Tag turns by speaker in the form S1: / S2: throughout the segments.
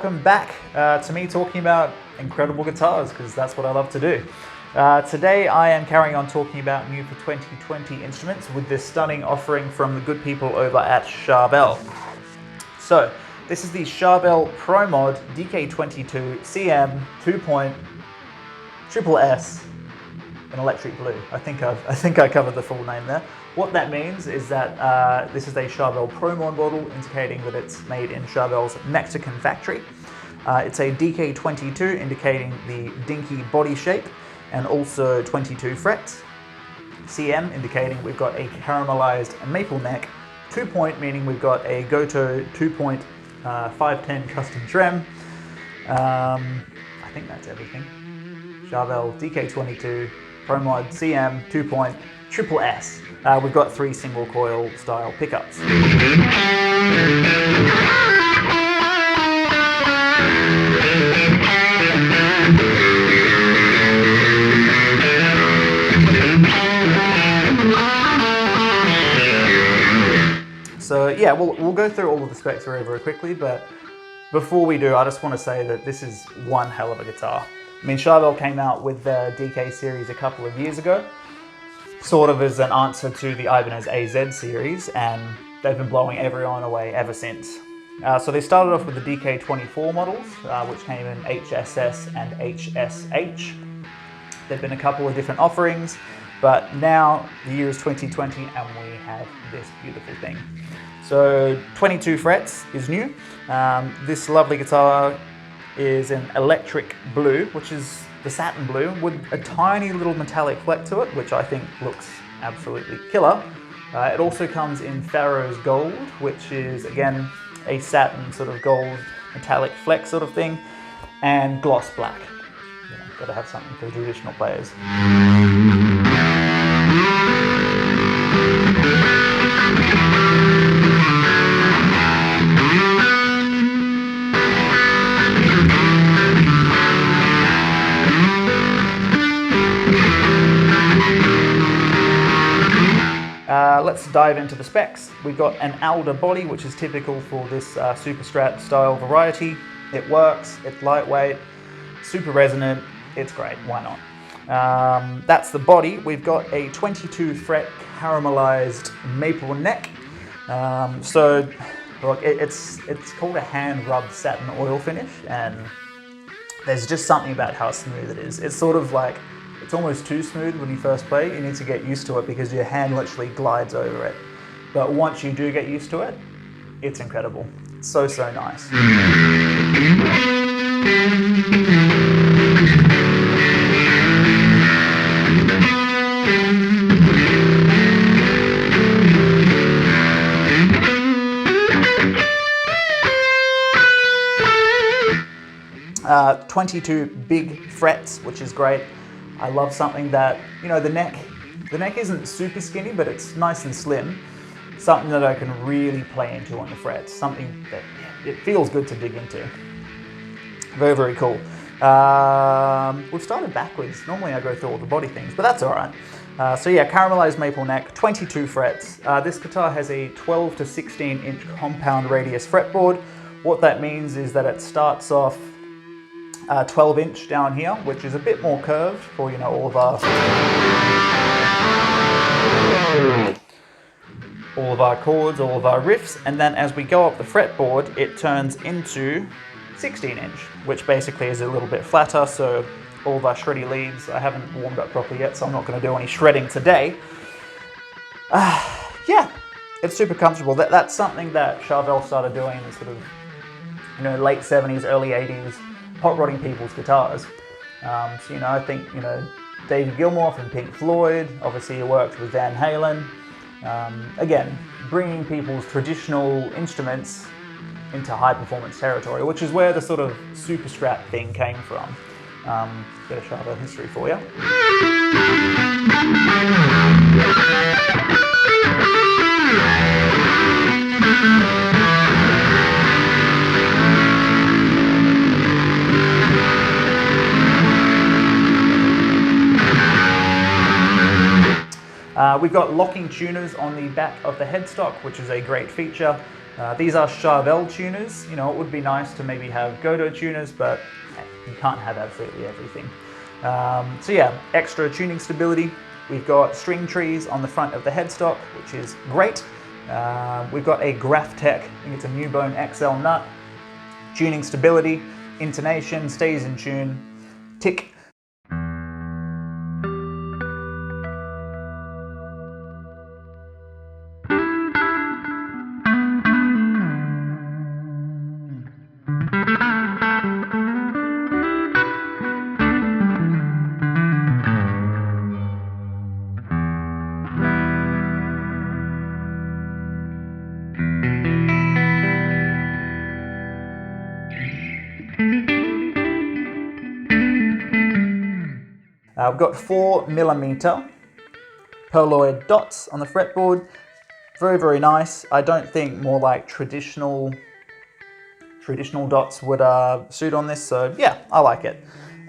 S1: welcome back to me talking about incredible guitars, because that's what I love to do. Today I am carrying on talking about new for 2020 instruments with this stunning offering from the good people over at Charvel. So this is the Charvel Pro-Mod DK22 2.0 SSS in electric blue. I think I covered the full name there. What that means is that this is a Charvel Pro-Mod model, indicating that it's made in Charvel's Mexican factory. It's a DK22, indicating the dinky body shape, and also 22 frets. CM, indicating we've got a caramelized maple neck. 2-point, meaning we've got a Goto 2-point 510 custom trem. I think that's everything. Charvel DK22 Pro-Mod CM 2-point SSS. We've got 3 single coil style pickups. So yeah, we'll go through all of the specs very, very quickly, but before we do, I just want to say that this is one hell of a guitar. I mean, Charvel came out with the DK series a couple of years ago, sort of as an answer to the Ibanez AZ series, and they've been blowing everyone away ever since. So they started off with the DK24 models, which came in HSS and HSH. There've been a couple of different offerings, but now the year is 2020 and we have this beautiful thing. So 22 frets is new. This lovely guitar is an electric blue, which is the satin blue with a tiny little metallic fleck to it, which I think looks absolutely killer. It also comes in Pharaoh's Gold, which is again a satin sort of gold metallic fleck sort of thing, and gloss black. You know, gotta have something for the traditional players. Let's dive into the specs. We've got an alder body, which is typical for this Superstrat style variety. It works, it's lightweight, super resonant, it's great, why not? That's the body. We've got a 22 fret caramelized maple neck. So look, it's called a hand rubbed satin oil finish, and there's just something about how smooth it is. It's sort of like, it's almost too smooth when you first play. You need to get used to it because your hand literally glides over it. But once you do get used to it, it's incredible. It's so, so nice. Uh, 22 big frets, which is great. I love something that, you know, the neck isn't super skinny, but it's nice and slim. Something that I can really play into on the frets. Something that it feels good to dig into. Very, very cool. We've started backwards. Normally I go through all the body things, but that's all right. So yeah, caramelized maple neck, 22 frets. This guitar has a 12 to 16 inch compound radius fretboard. What that means is that it starts off 12 inch down here, which is a bit more curved for, you know, all of our chords, all of our riffs, and then as we go up the fretboard, it turns into 16 inch, which basically is a little bit flatter, so all of our shreddy leads, I haven't warmed up properly yet, so I'm not going to do any shredding today. Yeah, it's super comfortable. That's something that Charvel started doing in the sort of, you know, late 70s, early 80s, hot rodding people's guitars. So, you know, I think, you know, David Gilmour from Pink Floyd, obviously he worked with Van Halen. Again, bringing people's traditional instruments into high performance territory, which is where the sort of Superstrat thing came from. Bit of Charvel history for you. We've got locking tuners on the back of the headstock, which is a great feature. These are Charvel tuners. You know, it would be nice to maybe have Goto tuners, but you can't have absolutely everything. So yeah, extra tuning stability. We've got string trees on the front of the headstock, which is great. We've got a Graphtec, I think it's a Newbone XL nut. Tuning stability, intonation, stays in tune, tick. We've got 4mm perloid dots on the fretboard. Very, very nice. I don't think more like traditional dots would suit on this, so yeah, I like it.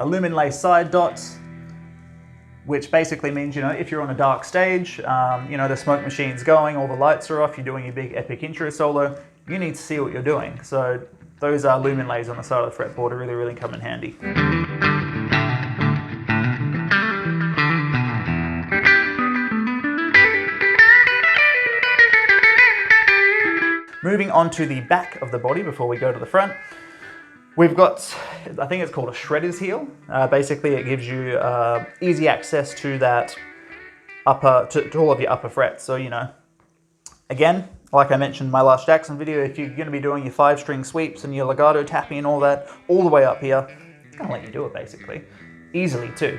S1: Lumen lace side dots, which basically means, you know, if you're on a dark stage, you know, the smoke machine's going, all the lights are off, you're doing your big epic intro solo, you need to see what you're doing. So those lumen lays on the side of the fretboard really, really come in handy. Moving on to the back of the body before we go to the front, we've got, I think it's called a shredder's heel. Basically it gives you easy access to that to all of your upper frets. So, you know, again, like I mentioned in my last Jackson video, if you're going to be doing your 5-string sweeps and your legato tapping and all that, all the way up here, it's going to let you do it basically. Easily too.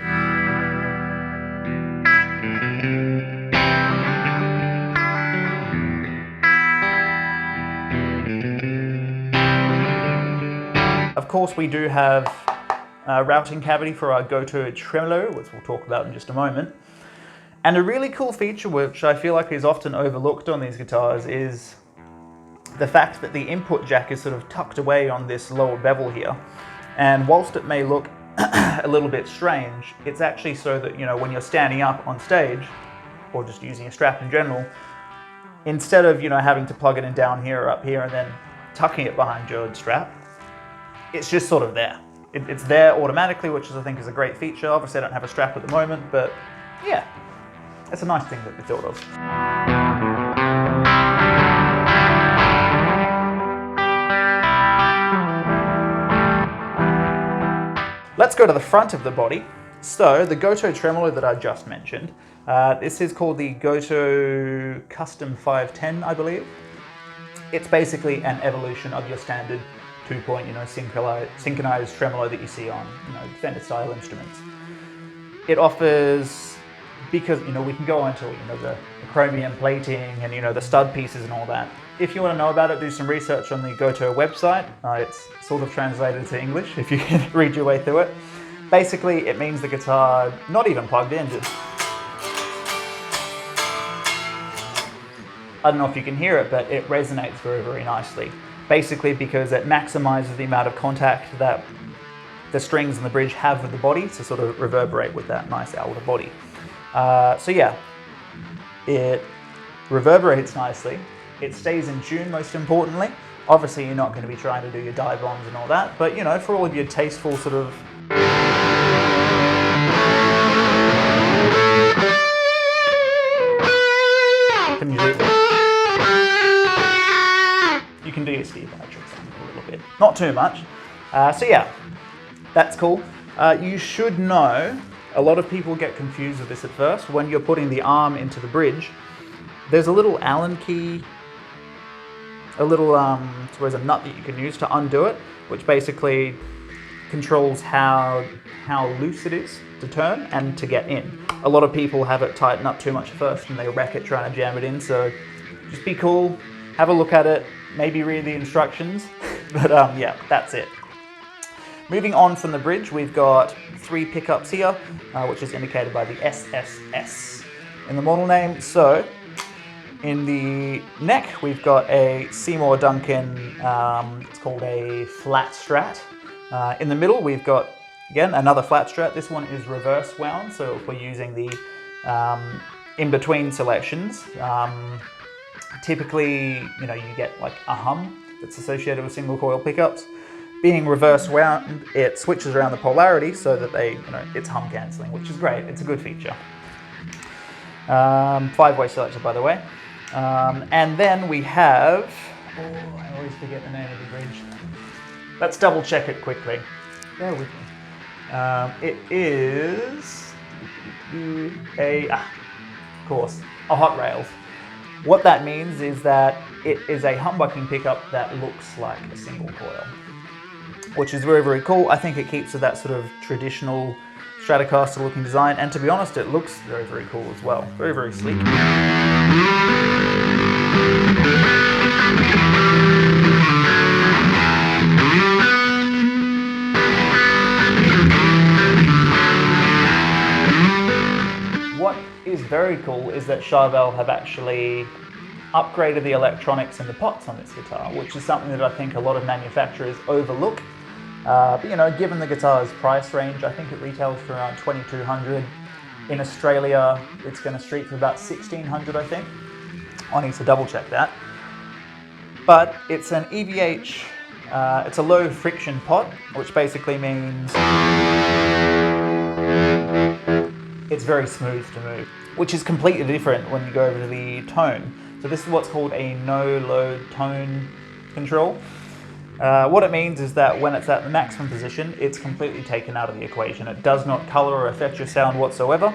S1: Of course, we do have a routing cavity for our Goto tremolo, which we'll talk about in just a moment. And a really cool feature, which I feel like is often overlooked on these guitars, is the fact that the input jack is sort of tucked away on this lower bevel here. And whilst it may look a little bit strange, it's actually so that, you know, when you're standing up on stage, or just using a strap in general, instead of, you know, having to plug it in down here or up here and then tucking it behind your strap, it's just sort of there. It's there automatically, which I think is a great feature. Obviously I don't have a strap at the moment, but yeah, it's a nice thing that we thought of. Let's go to the front of the body. So the Goto tremolo that I just mentioned, this is called the Goto Custom 510, I believe. It's basically an evolution of your standard 2-point, you know, synchronized tremolo that you see on, you know, Fender style instruments. It offers, because, you know, we can go into, you know, the chromium plating and, you know, the stud pieces and all that. If you want to know about it, do some research on the Goto website. It's sort of translated to English if you can read your way through it. Basically, it means the guitar not even plugged in, just, I don't know if you can hear it, but it resonates very, very nicely. Basically because it maximizes the amount of contact that the strings and the bridge have with the body to sort of reverberate with that nice outer body. So yeah, it reverberates nicely. It stays in tune, most importantly. Obviously you're not going to be trying to do your dive bombs and all that, but you know, for all of your tasteful sort of you can do your Steve Vai tricks a little bit, not too much. So yeah, that's cool. You should know, a lot of people get confused with this at first. When you're putting the arm into the bridge, there's a little Allen key, a little, there's a nut that you can use to undo it, which basically controls how loose it is to turn and to get in. A lot of people have it tighten up too much first and they wreck it trying to jam it in, so just be cool, have a look at it, maybe read the instructions, but yeah, that's it. Moving on from the bridge, we've got 3 pickups here, which is indicated by the SSS in the model name. So in the neck, we've got a Seymour Duncan, it's called a flat strat. In the middle, we've got, again, another flat strat. This one is reverse wound, so if we're using the in-between selections, Typically, you know, you get like a hum that's associated with single coil pickups. Being reverse wound, it switches around the polarity so that it's hum cancelling, which is great. It's a good feature. 5-way selector, by the way. And then we have, I always forget the name of the bridge. Let's double check it quickly. Bear with me. It is of course, a hot rails. What that means is that it is a humbucking pickup that looks like a single coil, which is very, very cool. I think it keeps with that sort of traditional Stratocaster looking design, and to be honest, it looks very, very cool as well. Very, very sleek. What is very cool is that Charvel have actually upgraded the electronics and the pots on this guitar, which is something that I think a lot of manufacturers overlook. But you know, given the guitar's price range, I think it retails for around $2,200. In Australia, it's going to street for about $1,600, I think. I need to double check that. But it's an EVH, it's a low friction pot, which basically means it's very smooth to move, which is completely different when you go over to the tone. So this is what's called a no-load tone control. What it means is that when it's at the maximum position, it's completely taken out of the equation. It does not color or affect your sound whatsoever,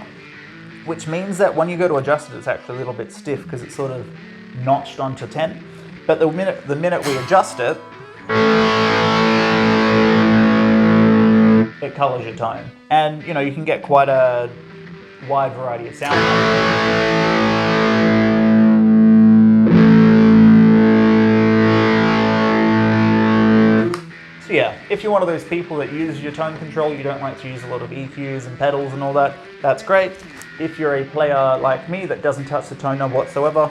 S1: which means that when you go to adjust it, it's actually a little bit stiff because it's sort of notched onto 10. But the minute we adjust it, it colors your tone. And you know, you can get quite a wide variety of sound. So yeah, if you're one of those people that uses your tone control, you don't like to use a lot of EQs and pedals and all that, that's great. If you're a player like me that doesn't touch the tone knob whatsoever,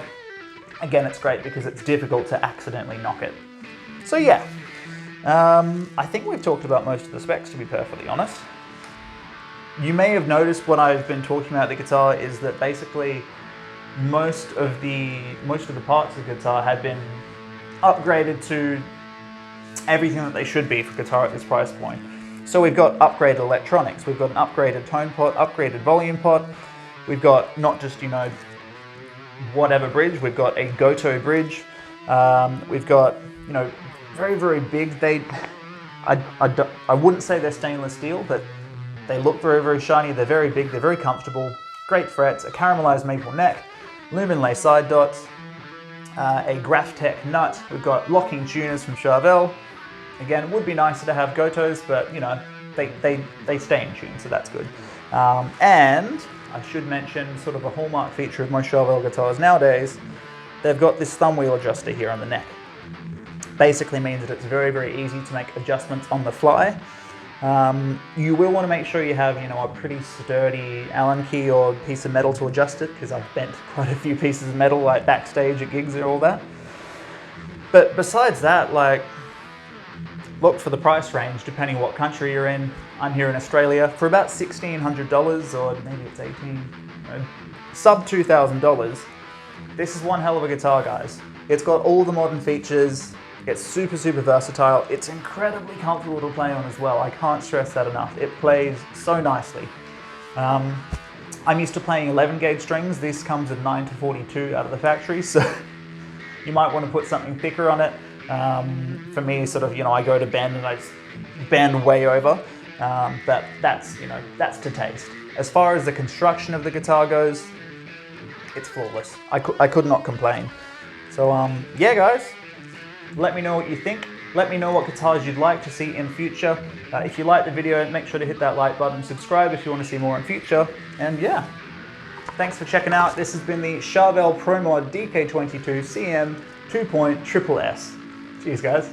S1: again, it's great because it's difficult to accidentally knock it. So yeah, I think we've talked about most of the specs, to be perfectly honest. You may have noticed when I've been talking about the guitar is that basically most of the parts of the guitar have been upgraded to everything that they should be for guitar at this price point. So we've got upgraded electronics, we've got an upgraded tone pot, upgraded volume pot, we've got not just, you know, whatever bridge, we've got a Goto bridge, we've got, you know, very, very big. I wouldn't say they're stainless steel, but they look very, very shiny, they're very big, they're very comfortable, great frets, a caramelized maple neck, lumen lay side dots, a Graphtec nut, we've got locking tuners from Charvel. Again, it would be nicer to have Gotos, but you know, they stay in tune, so that's good. And I should mention sort of a hallmark feature of most Charvel guitars nowadays, they've got this thumb wheel adjuster here on the neck. Basically means that it's very, very easy to make adjustments on the fly. You will want to make sure you have, you know, a pretty sturdy Allen key or piece of metal to adjust it, because I've bent quite a few pieces of metal like backstage at gigs and all that. But besides that, like, look for the price range, depending what country you're in. I'm here in Australia for about $1,600, or maybe it's sub $2,000. This is one hell of a guitar, guys. It's got all the modern features. It's super, super versatile. It's incredibly comfortable to play on as well. I can't stress that enough. It plays so nicely. I'm used to playing 11 gauge strings. This comes with 9 to 42 out of the factory, so you might want to put something thicker on it. For me, sort of, you know, I go to bend and I just bend way over, but that's, you know, that's to taste. As far as the construction of the guitar goes, it's flawless. I could not complain. So yeah, guys, let me know what you think. Let me know what guitars you'd like to see in future. If you liked the video, make sure to hit that like button, subscribe if you want to see more in future, and yeah. Thanks for checking out. This has been the Charvel Pro-Mod DK22 CM 2.SSS. Cheers, guys.